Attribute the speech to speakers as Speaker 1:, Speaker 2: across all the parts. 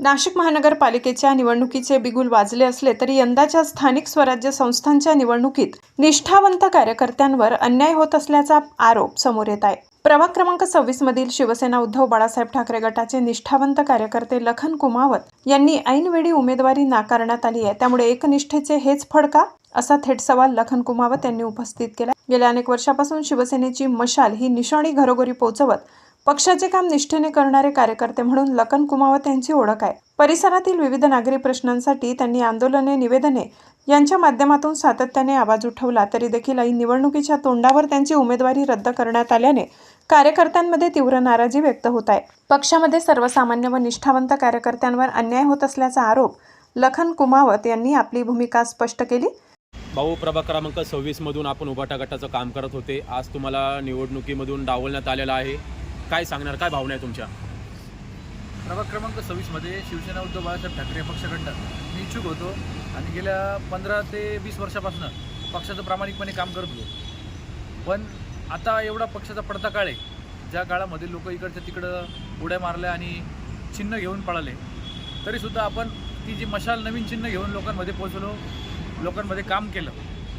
Speaker 1: नाशिक महानगरपालिकेच्या निवडणुकीचे बिगुल वाजले असले तरी यंदाच्या स्थानिक स्वराज्य संस्थांच्या निवडणुकीत निष्ठावंत कार्यकर्त्यांवर अन्याय होत असल्याचा आरोप समोर येत आहे। प्रभाग क्रमांक 26 मधील शिवसेना उद्धव बाळासाहेब ठाकरे गटाचे निष्ठावंत कार्यकर्ते लखन कुमावत यांनी ऐनवेळी उमेदवारी नाकारण्यात आली आहे। त्यामुळे एकनिष्ठेचे हेच फळ का, असा थेट सवाल लखन कुमावत यांनी उपस्थित केला। गेल्या अनेक वर्षापासून शिवसेनेची मशाल ही निशाणी घरोघरी पोहोचवत पक्षाचे काम निष्ठेने करणारे कार्यकर्ते म्हणून लखन कुमावत यांची ओळख आहे। परिसरातील विविध नागरी प्रश्नांसाठी त्यांनी आंदोलने, निवेदने यांच्या माध्यमातून सातत्याने आवाज उठवला तरी देखील ऐन निवडणुकीच्या तोंडावर त्यांची उमेदवारी रद्द करण्यात आल्याने कार्यकर्त्यांमध्ये तीव्र नाराजी व्यक्त होत आहे। पक्षामध्ये सर्वसामान्य व निष्ठावंत कार्यकर्त्यांवर अन्याय होत असल्याचा आरोप लखन कुमावत यांनी आपली भूमिका स्पष्ट केली।
Speaker 2: भाऊ, प्रभाग क्रमांक 26 मधून आपण उभाटा गटाचं काम करत होते। आज तुम्हाला निवडणुकीमधून डावलण्यात आलेलं आहे, काय सांगणार, काय भावना आहे तुमच्या?
Speaker 3: प्रभाग क्रमांक 26 मध्ये शिवसेना उद्धव बाळासाहेब ठाकरे पक्षाकडनं मी इच्छुक होतो आणि गेल्या 15 ते 20 वर्षापासून पक्षाचं प्रामाणिकपणे काम करत होतो। पण आता एवढा पक्षाचा पडता काळ आहे, ज्या काळामध्ये लोक इकडच्या तिकडं उड्या मारल्या आणि चिन्ह घेऊन पळाले, तरीसुद्धा आपण ती जी मशाल नवीन चिन्ह घेऊन लोकांमध्ये पोहोचलो, लोकांमध्ये काम केलं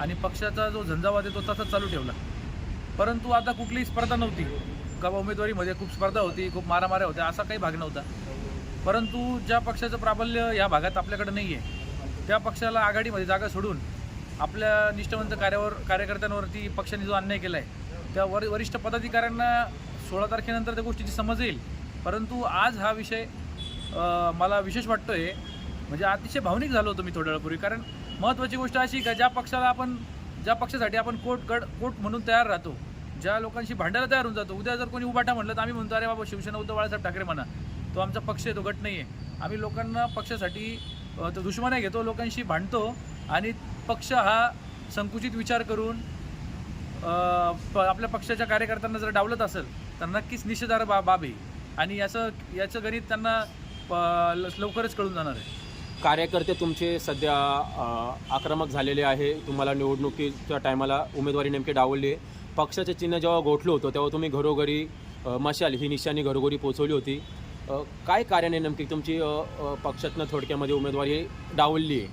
Speaker 3: आणि पक्षाचा जो झंझावात आहे तो तसाच चालू ठेवला। परंतु आता कुठलीही स्पर्धा नव्हती का, उमेदवारीमध्ये खूप स्पर्धा होती, खूप मारामाऱ्या होत्या, असा काही भाग नव्हता। परंतु ज्या पक्षाचं प्राबल्य या भागात आपल्याकडे नाही आहे, त्या पक्षाला आघाडीमध्ये जागा सोडून आपल्या निष्ठावंत कार्यकर्त्यांवरती पक्षाने जो अन्याय केला आहे, त्या वरिष्ठ पदाधिकाऱ्यांना 16 तारखेनंतर त्या गोष्टीची समज येईल। परंतु आज हा विषय मला विशेष वाटतोय, म्हणजे अतिशय भावनिक झालो होतो मी थोड्या वेळापूर्वी। कारण महत्त्वाची गोष्ट अशी का ज्या पक्षासाठी आपण कोट म्हणून तयार राहतो, ज्या लोकांशी भांडायला तयार होऊन जातो, उद्या जर कोणी उभाटा म्हणलं तर आम्ही म्हणतो अरे बाबा शिवसेना उद्धव बाळासाहेब ठाकरे म्हणा, तो आमचा पक्ष आहे, तो गट नाही आहे। आम्ही लोकांना पक्षासाठी तो दुश्मनी घेतो, लोकांशी भांडतो आणि पक्ष हा संकुचित विचार करून आपल्या पक्षाच्या कार्यकर्त्यांना जर डावलत असेल तर नक्कीच निषेधार्ह बाब आहे आणि याचं गणित त्यांना लवकरच कळून जाणार आहे।
Speaker 2: कार्यकर्ते तुमचे सध्या आक्रमक झालेले आहे, तुम्हाला निवडणुकीच्या टायमाला उमेदवारी नेमकी डावलली आहे। पक्षाचे चिन्ह जेव्हा गोठलं होतं तेव्हा तुम्ही घरोघरी मशाल ही निशाणी घरोघरी पोचवली होती, काय कार्याने नेमकी तुमची पक्षातनं थोडक्यामध्ये उमेदवारी डावलली आहे?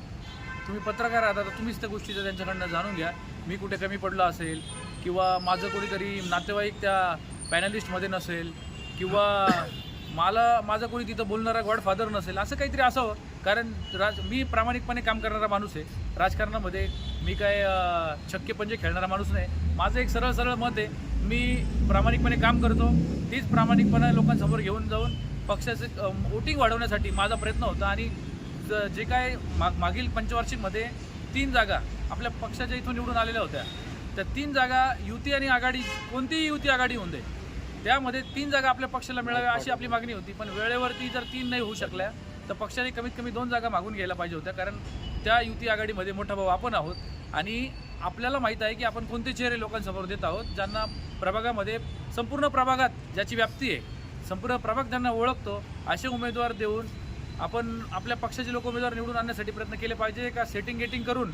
Speaker 3: तुम्ही पत्रकार आहात, आता तुम्हीच त्या गोष्टीचं त्यांच्याकडनं जाणून घ्या, मी कुठे कमी पडलो असेल किंवा माझं कोणीतरी नातेवाईक त्या पॅनलिस्टमध्ये नसेल किंवा माझं कोणी तिथं बोलणारा गॉडफादर नसेल, असं काहीतरी असावं। कारण मी प्रामाणिकपणे काम करणारा माणूस आहे, राजकारणामध्ये मी काय छक्के पंजे खेळणारा माणूस नाही। माझं एक सरळ मत आहे, मी प्रामाणिकपणे काम करतो, तीच प्रामाणिकपणा लोकांसमोर घेऊन जाऊन पक्षाचं वोटिंग वाढवण्यासाठी माझा प्रयत्न होता। आणि जे काय मागील पंचवार्षिकमध्ये 3 जागा आपल्या पक्षाच्या इथून निवडून आलेल्या होत्या, त्या 3 जागा युती आणि आघाडी, कोणतीही युती आघाडी होऊन दे, त्यामध्ये 3 जागा आपल्या पक्षाला मिळाव्या अशी आपली मागणी होती। पण वेळेवरती जर 3 नाही होऊ शकल्या तर पक्षाने कमीत कमी 2 जागा मागून घ्यायला पाहिजे होत्या, कारण त्या युती आघाडीमध्ये मोठा भाऊ आपण आहोत आणि आपल्याला माहीत आहे की आपण कोणते चेहरे लोकांसमोर देत आहोत, ज्यांना प्रभागामध्ये, संपूर्ण प्रभागात ज्याची व्याप्ती आहे, संपूर्ण प्रभाग ज्यांना ओळखतो, असे उमेदवार देऊन आपण आपल्या पक्षाचे लोक उमेदवार निवडून आणण्यासाठी प्रयत्न केले पाहिजे का सेटिंग करून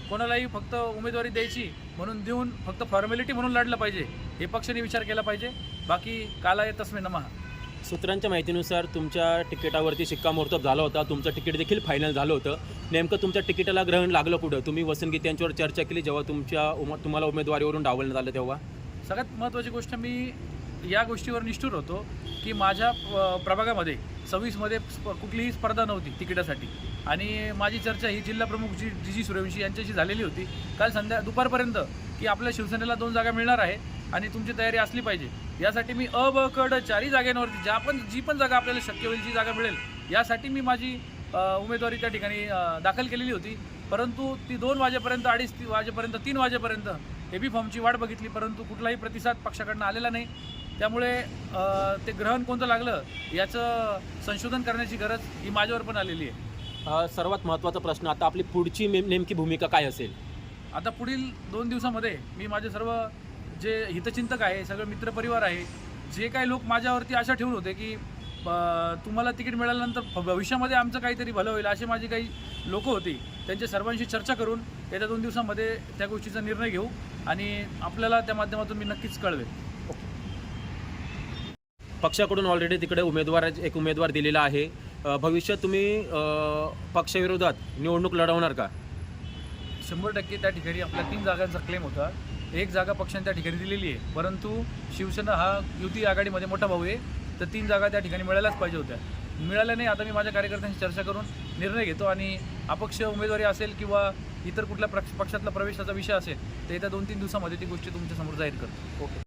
Speaker 3: कोणालाही फक्त उमेदवारी द्यायची म्हणून देऊन फक्त फॉर्मॅलिटी म्हणून लढलं पाहिजे, हे पक्षाने विचार केला पाहिजे। बाकी कालाय तस्मै नमः।
Speaker 2: सूत्रांच्या माहितीनुसार तुमच्या तिकिटावरती शिक्कामोर्तब झाला होता, तुमचं तिकीट देखील फायनल झालं होतं। नेमकं तुमच्या तिकिटाला ग्रहण लागलं कुठं? तुम्ही वसंत यांच्यावर चर्चा केली जेव्हा तुम्हाला उमेदवारीवरून डावलण्यात आलं तेव्हा?
Speaker 3: सगळ्यात महत्त्वाची गोष्ट, मी या गोष्टीवर निष्ठुर होतो की माझ्या प्रभागामध्ये 26 मध्ये कुठलीही स्पर्धा नव्हती तिकिटासाठी आणि माझी चर्चा ही जिल्हाप्रमुख जी सूर्यवंशी यांच्याशी झालेली होती काल दुपारपर्यंत की आपल्या शिवसेनेला 2 जागा मिळणार आहे आणि तुमची तयारी असली पाहिजे। यासाठी मी अ, ब, क, ड 4 जागेंवरती जी पण जागा आपल्याला शक्य होईल, जी जागा मिळेल, यासाठी मी माझी उमेदवारी त्या ठिकाणी दाखल केलेली होती। परंतु ती 2 वाजेपर्यंत, 2:30 वाजेपर्यंत, 3 वाजेपर्यंत एबी फॉर्मची वाट बघितली, परंतु कुठलाही प्रतिसाद पक्षाकडनं आलेला नाही। त्यामुळे ते ग्रहण कोणतं लागलं याचं संशोधन करण्याची गरज ही माझ्यावर पण आलेली आहे।
Speaker 2: सर्वात महत्त्वाचा प्रश्न, आता आपली पुढची नेमकी भूमिका काय असेल?
Speaker 3: आता पुढील 2 दिवसामध्ये मी माझे सर्व जे हितचिंतक आहे, सगळे मित्रपरिवार आहे, जे काही लोक माझ्यावरती आशा ठेवून होते की तुम्हाला तिकीट मिळाल्यानंतर भविष्यामध्ये आमचं काहीतरी भलं होईल, असे माझी काही लोक होती, त्यांच्या सर्वांशी चर्चा करून येत्या 2 दिवसामध्ये त्या गोष्टीचा निर्णय घेऊ आणि आपल्याला त्या माध्यमातून मी नक्कीच कळवेल।
Speaker 2: पक्षाकडून ऑलरेडी तिकडे एक उमेदवार दिलेला आहे, भविष्यात तुम्ही पक्षाविरोधात निवडणूक लढवणार का?
Speaker 3: 100% त्या ठिकाणी आपल्या 3 जागांचा क्लेम होता. एक जागा पक्षाने त्या ठिकाणी दिलेली आहे, परंतु शिवसेना हा युती आघाडीमध्ये मोठा भाऊ आहे, तर 3 जागा त्या ठिकाणी मिळायलाच पाहिजे होत्या. मिळाल्या नाही. आता मी माझ्या कार्यकर्त्यांशी चर्चा करून निर्णय घेतो आणि अपक्ष उमेदवारी असेल किंवा इतर कुठल्या पक्षातला प्रवेशाचा विषय असेल तर येत्या 2-3 दिवसामध्ये ती गोष्टी तुमच्यासमोर जाहीर करतो. ओके.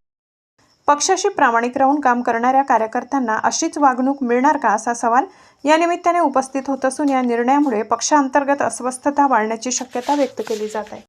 Speaker 1: पक्षाशी प्रामाणिक राहून काम करणाऱ्या कार्यकर्त्यांना अशीच वागणूक मिळणार का, असा सवाल या निमित्ताने उपस्थित होत असून या निर्णयामुळे पक्षांतर्गत अस्वस्थता वाढण्याची शक्यता व्यक्त केली जात आहे.